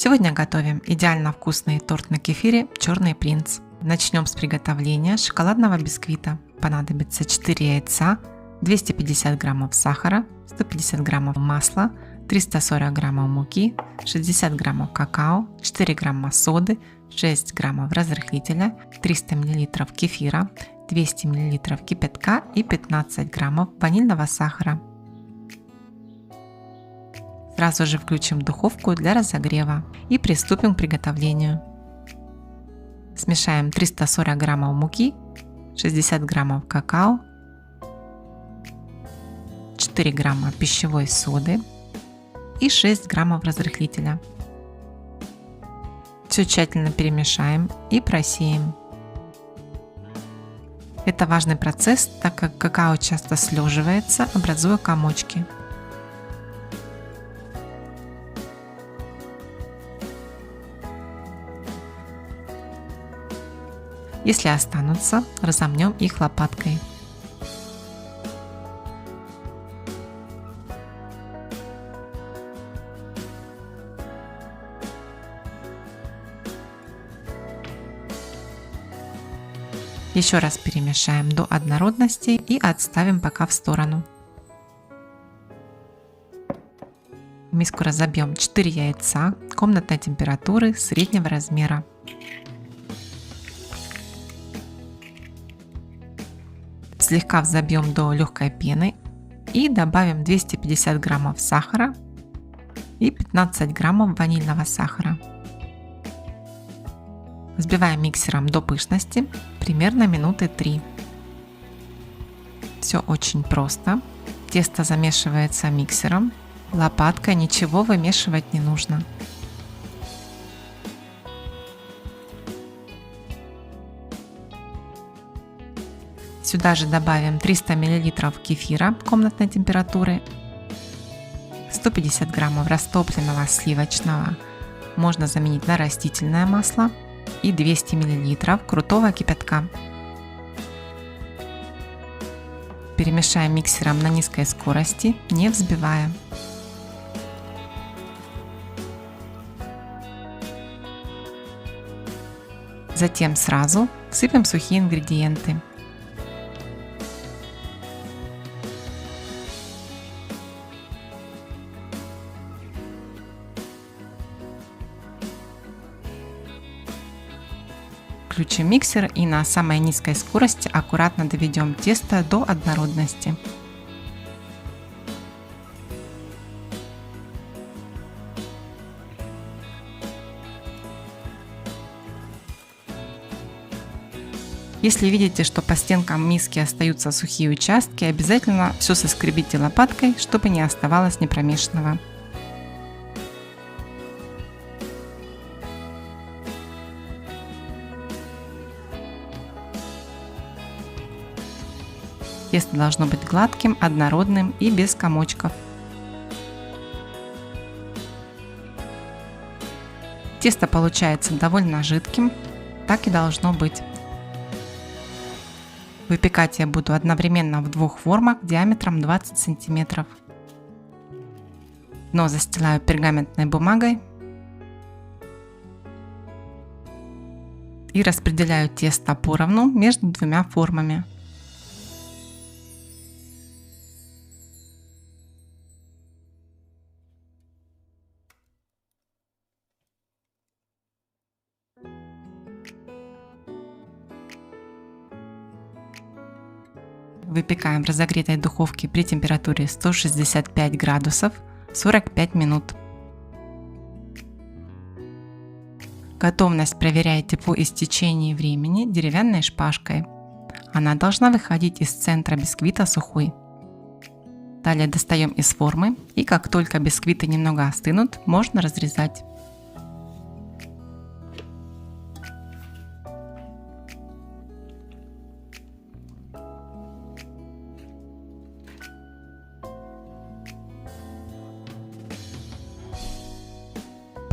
Сегодня готовим идеально вкусный торт на кефире «Черный принц». Начнем с приготовления шоколадного бисквита. Понадобится 4 яйца, 250 граммов сахара, 150 граммов масла, 340 граммов муки, 60 граммов какао, 4 грамма соды, 6 граммов разрыхлителя, 300 мл кефира, 200 мл кипятка и 15 граммов ванильного сахара. Сразу же включим духовку для разогрева и приступим к приготовлению. Смешаем 340 граммов муки, 60 граммов какао, 4 грамма пищевой соды и 6 граммов разрыхлителя. Все тщательно перемешаем и просеем. Это важный процесс, так как какао часто слеживается, образуя комочки. Если останутся, разомнем их лопаткой. Еще раз перемешаем до однородности и отставим пока в сторону. В миску разобьем 4 яйца комнатной температуры среднего размера. Слегка взобьем до легкой пены и добавим 250 граммов сахара и 15 граммов ванильного сахара. Взбиваем миксером до пышности, примерно минуты 3. Все очень просто. Тесто замешивается миксером, лопаткой ничего вымешивать не нужно. Сюда же добавим 300 мл кефира комнатной температуры, 150 граммов растопленного сливочного, можно заменить на растительное масло, и 200 мл крутого кипятка. Перемешаем миксером на низкой скорости, не взбивая. Затем сразу всыпем сухие ингредиенты. Включим миксер и на самой низкой скорости аккуратно доведем тесто до однородности. Если видите, что по стенкам миски остаются сухие участки, обязательно все соскребите лопаткой, чтобы не оставалось непромешанного. Тесто должно быть гладким, однородным и без комочков. Тесто получается довольно жидким, так и должно быть. Выпекать я буду одновременно в двух формах диаметром 20 см. Дно застилаю пергаментной бумагой и распределяю тесто поровну между двумя формами. Выпекаем в разогретой духовке при температуре 165 градусов 45 минут. Готовность проверяйте по истечении времени деревянной шпажкой. Она должна выходить из центра бисквита сухой. Далее достаем из формы и как только бисквиты немного остынут, можно разрезать.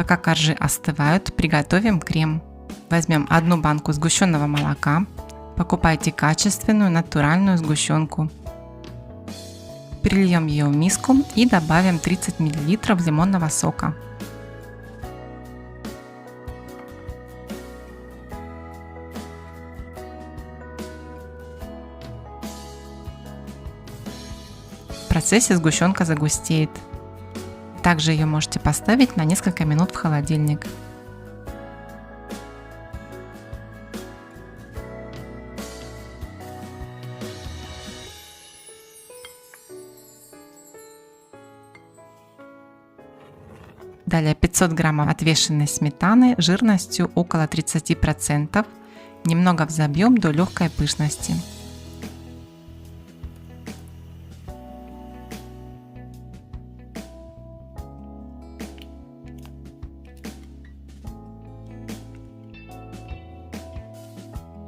Пока коржи остывают, приготовим крем. Возьмем одну банку сгущенного молока. Покупайте качественную натуральную сгущенку. Перельем ее в миску и добавим 30 мл лимонного сока. процессе сгущенка загустеет. Также ее можете поставить на несколько минут в холодильник. Далее 500 граммов отвешенной сметаны жирностью около 30%. Немного взобьем до легкой пышности.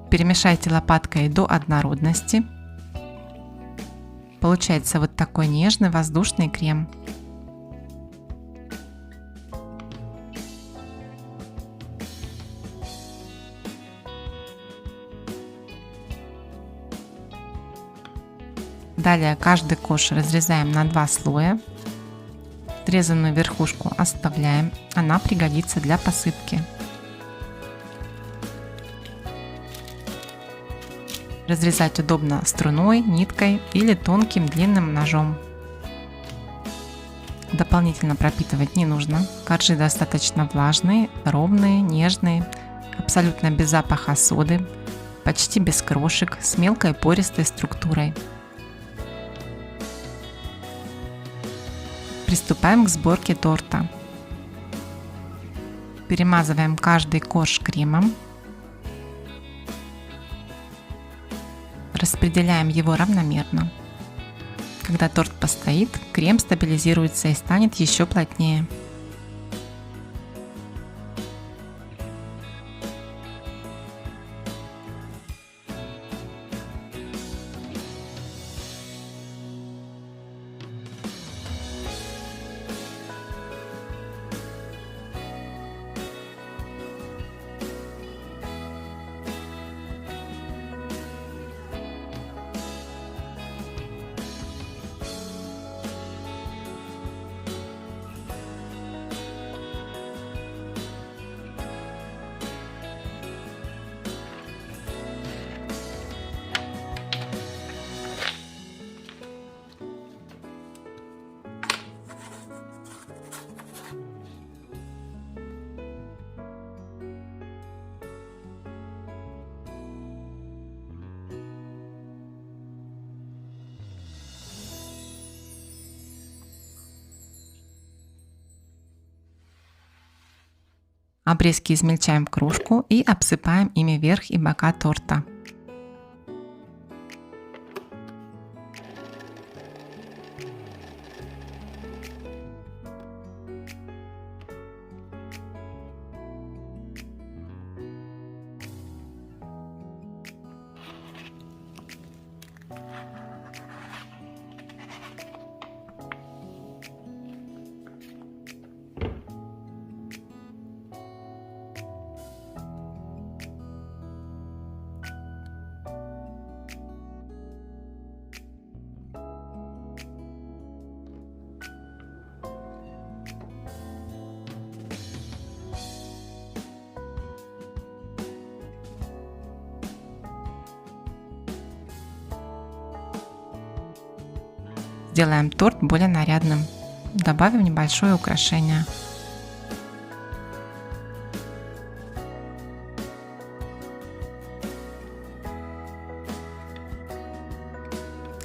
Перемешайте лопаткой до однородности. Получается вот такой нежный воздушный крем. Далее каждый кош разрезаем на 2 слоя. Срезанную верхушку оставляем, она пригодится для посыпки. Разрезать удобно струной, ниткой или тонким длинным ножом. Дополнительно пропитывать не нужно. Коржи достаточно влажные, ровные, нежные, абсолютно без запаха соды, почти без крошек, с мелкой пористой структурой. Приступаем к сборке торта. Перемазываем каждый корж кремом. Распределяем его равномерно. Когда торт постоит, крем стабилизируется и станет еще плотнее. Обрезки измельчаем в кружку и обсыпаем ими верх и бока торта. Сделаем торт более нарядным. Добавим небольшое украшение.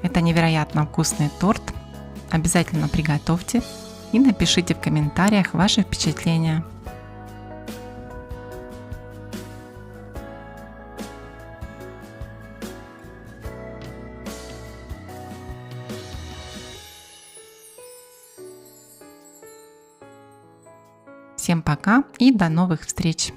Это невероятно вкусный торт. Обязательно приготовьте и напишите в комментариях ваши впечатления. Всем пока и до новых встреч!